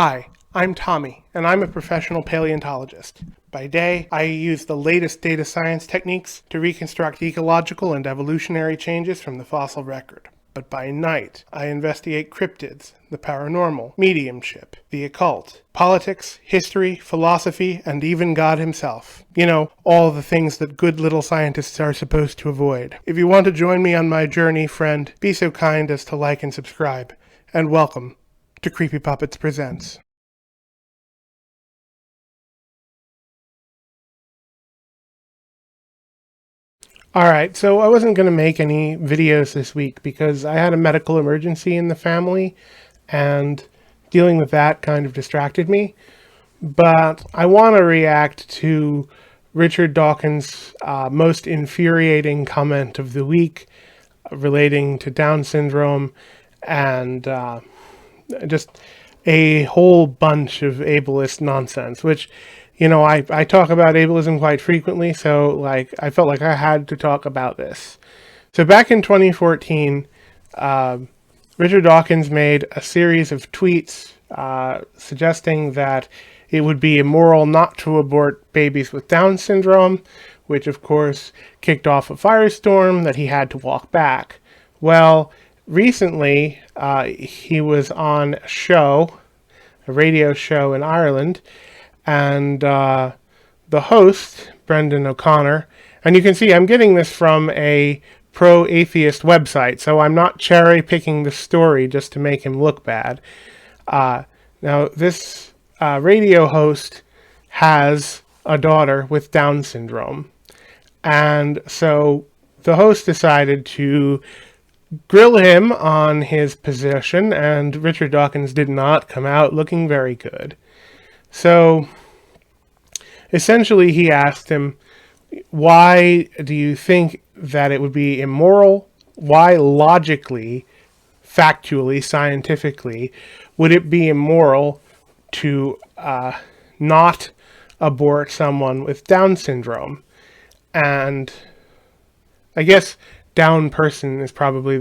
Hi, I'm Tommy, and I'm a professional paleontologist. By day, I use the latest data science techniques to reconstruct ecological and evolutionary changes from the fossil record. But by night, I investigate cryptids, the paranormal, mediumship, the occult, politics, history, philosophy, and even God himself. You know, all the things that good little scientists are supposed to avoid. If you want to join me on my journey, friend, be so kind as to like and subscribe. And welcome to Creepy Puppets Presents. Alright, so I wasn't going to make any videos this week because I had a medical emergency in the family, and dealing with that kind of distracted me. But I want to react to Richard Dawkins' most infuriating comment of the week relating to Down syndrome and just a whole bunch of ableist nonsense, which, you know, I talk about ableism quite frequently, so I felt like I had to talk about this. So back in 2014, Richard Dawkins made a series of tweets suggesting that it would be immoral not to abort babies with Down syndrome, which of course kicked off a firestorm that he had to walk back. Well, recently, he was on a radio show in Ireland, and the host, Brendan O'Connor, and you can see I'm getting this from a pro-atheist website, so I'm not cherry-picking the story just to make him look bad. Now, this radio host has a daughter with Down syndrome, and so the host decided to grill him on his position, and Richard Dawkins did not come out looking very good. So essentially he asked him, why do you think that it would be immoral? Why logically, factually, scientifically, would it be immoral to not abort someone with Down syndrome? And I guess Down syndrome person is probably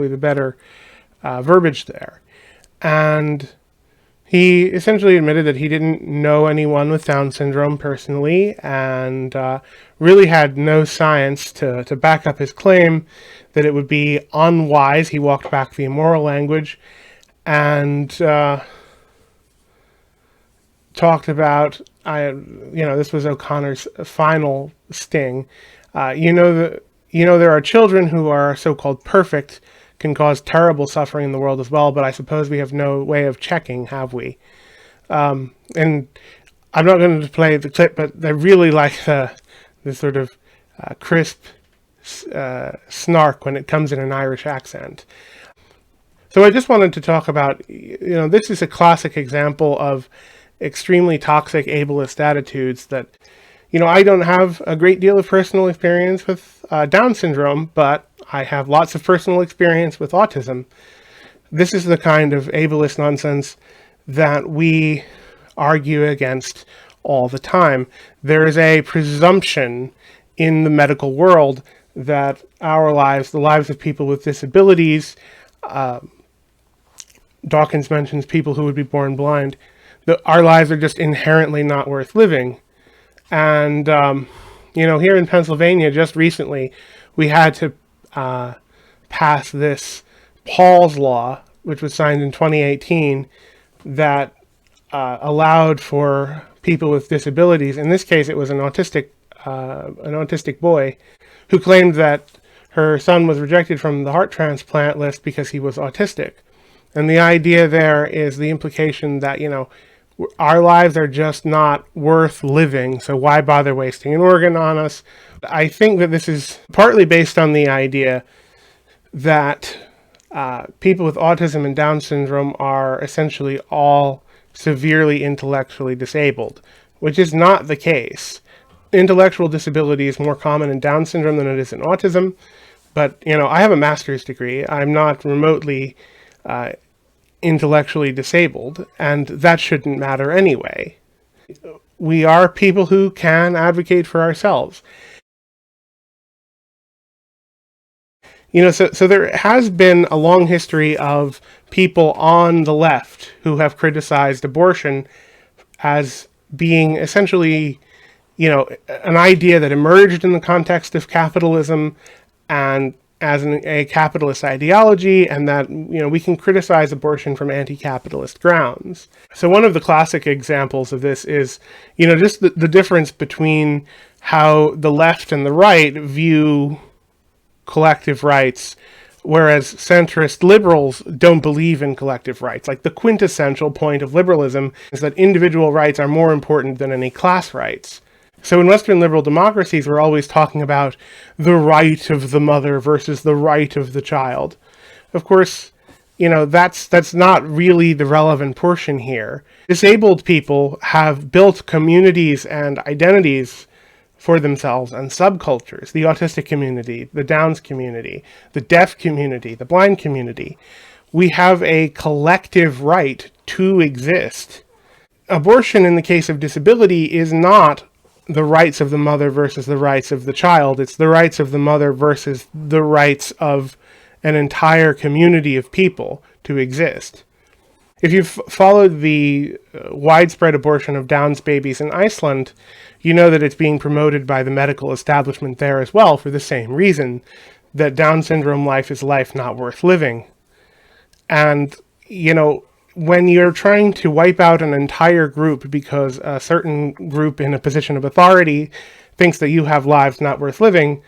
the better verbiage there. And he essentially admitted that he didn't know anyone with Down syndrome personally, and really had no science to back up his claim that it would be unwise. He walked back the immoral language and talked about, this was O'Connor's final sting. There are children who are so-called perfect, can cause terrible suffering in the world as well, but I suppose we have no way of checking, have we? And I'm not going to play the clip, but I really like the sort of crisp snark when it comes in an Irish accent. So I just wanted to talk about, this is a classic example of extremely toxic ableist attitudes that, I don't have a great deal of personal experience with Down syndrome, but I have lots of personal experience with autism. This is the kind of ableist nonsense that we argue against all the time. There is a presumption in the medical world that our lives, the lives of people with disabilities, Dawkins mentions people who would be born blind, that our lives are just inherently not worth living. And, here in Pennsylvania, just recently, we had to pass this Paul's Law, which was signed in 2018, that allowed for people with disabilities. In this case, it was an autistic boy who claimed that her son was rejected from the heart transplant list because he was autistic. And the idea there is the implication that, our lives are just not worth living, so why bother wasting an organ on us? I think that this is partly based on the idea that people with autism and Down syndrome are essentially all severely intellectually disabled, which is not the case. Intellectual disability is more common in Down syndrome than it is in autism, but, I have a master's degree. I'm not remotely intellectually disabled, and that shouldn't matter anyway. We are people who can advocate for ourselves. So there has been a long history of people on the left who have criticized abortion as being essentially, an idea that emerged in the context of capitalism and as a capitalist ideology, and that, we can criticize abortion from anti-capitalist grounds. So one of the classic examples of this is, just the difference between how the left and the right view collective rights, whereas centrist liberals don't believe in collective rights. Like, the quintessential point of liberalism is that individual rights are more important than any class rights. So in Western liberal democracies, we're always talking about the right of the mother versus the right of the child. Of course, that's not really the relevant portion here. Disabled people have built communities and identities for themselves and subcultures. The autistic community, the Downs community, the deaf community, the blind community. We have a collective right to exist. Abortion in the case of disability is not the rights of the mother versus the rights of the child. It's the rights of the mother versus the rights of an entire community of people to exist. If you've followed the widespread abortion of Down's babies in Iceland, you know that it's being promoted by the medical establishment there as well for the same reason, that Down syndrome life is life not worth living. And, when you're trying to wipe out an entire group because a certain group in a position of authority thinks that you have lives not worth living,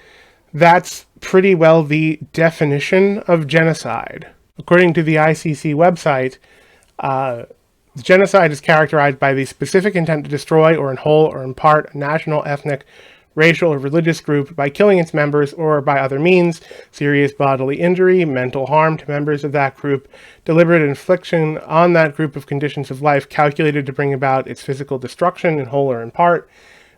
that's pretty well the definition of genocide. According to the ICC website, genocide is characterized by the specific intent to destroy, or in whole or in part, a national, ethnic, racial, or religious group by killing its members or by other means, serious bodily injury, mental harm to members of that group, deliberate infliction on that group of conditions of life calculated to bring about its physical destruction in whole or in part,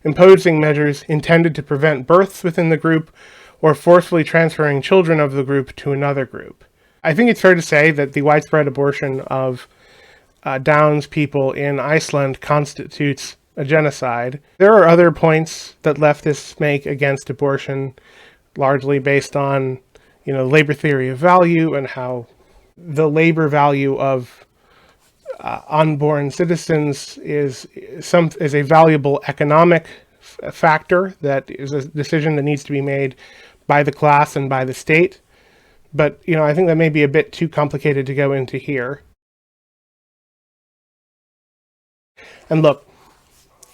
imposing measures intended to prevent births within the group, or forcefully transferring children of the group to another group. I think it's fair to say that the widespread abortion of Downs people in Iceland constitutes a genocide. There are other points that leftists make against abortion, largely based on, labor theory of value and how the labor value of unborn citizens is a valuable economic factor that is a decision that needs to be made by the class and by the state. But, I think that may be a bit too complicated to go into here. And look,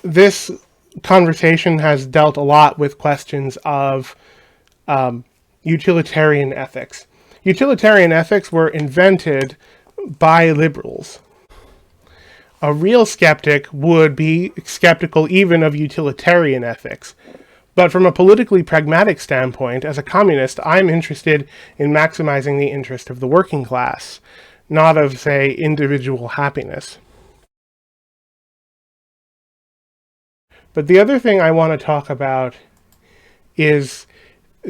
this conversation has dealt a lot with questions of utilitarian ethics. Utilitarian ethics were invented by liberals. A real skeptic would be skeptical even of utilitarian ethics. But from a politically pragmatic standpoint, as a communist, I'm interested in maximizing the interest of the working class, not of, say, individual happiness. But the other thing I want to talk about is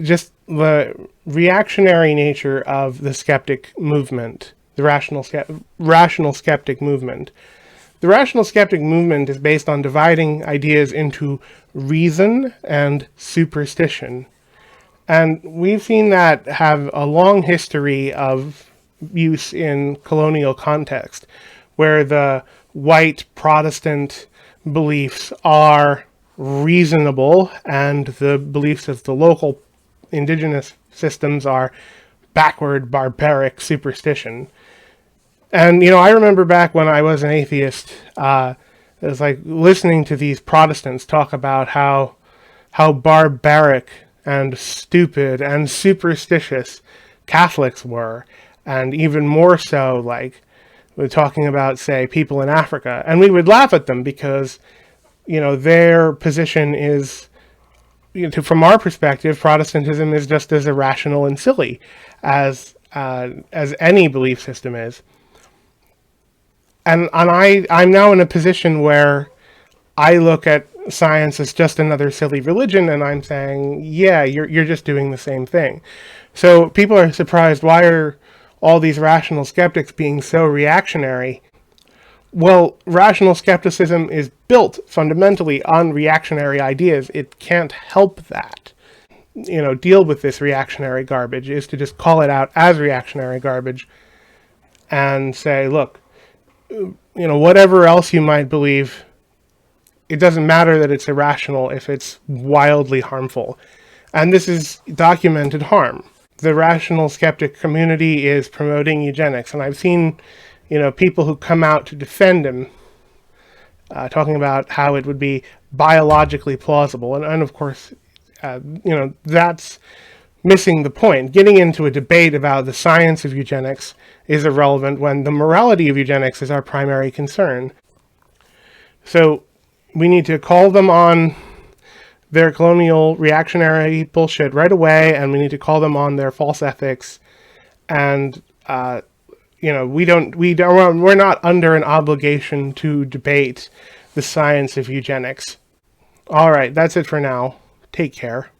just the reactionary nature of the skeptic movement, the rational skeptic movement. The rational skeptic movement is based on dividing ideas into reason and superstition. And we've seen that have a long history of use in colonial context, where the white Protestant beliefs are reasonable and the beliefs of the local indigenous systems are backward, barbaric superstition. And, I remember back when I was an atheist, it was like listening to these Protestants talk about how barbaric and stupid and superstitious Catholics were, and even more so, like, we're talking about, say, people in Africa, and we would laugh at them because, their position is, from our perspective, Protestantism is just as irrational and silly as any belief system is. And I'm now in a position where I look at science as just another silly religion, and I'm saying, yeah, you're just doing the same thing. So people are surprised, why are all these rational skeptics being so reactionary? Well, rational skepticism is built fundamentally on reactionary ideas. It can't help that. Deal with this reactionary garbage is to just call it out as reactionary garbage and say, look, whatever else you might believe, it doesn't matter that it's irrational if it's wildly harmful. And this is documented harm. The rational skeptic community is promoting eugenics, and I've seen, people who come out to defend him, talking about how it would be biologically plausible. And of course, that's missing the point. Getting into a debate about the science of eugenics is irrelevant when the morality of eugenics is our primary concern. So we need to call them on their colonial reactionary bullshit right away, and we need to call them on their false ethics. And we're not under an obligation to debate the science of eugenics. All right, that's it for now. Take care.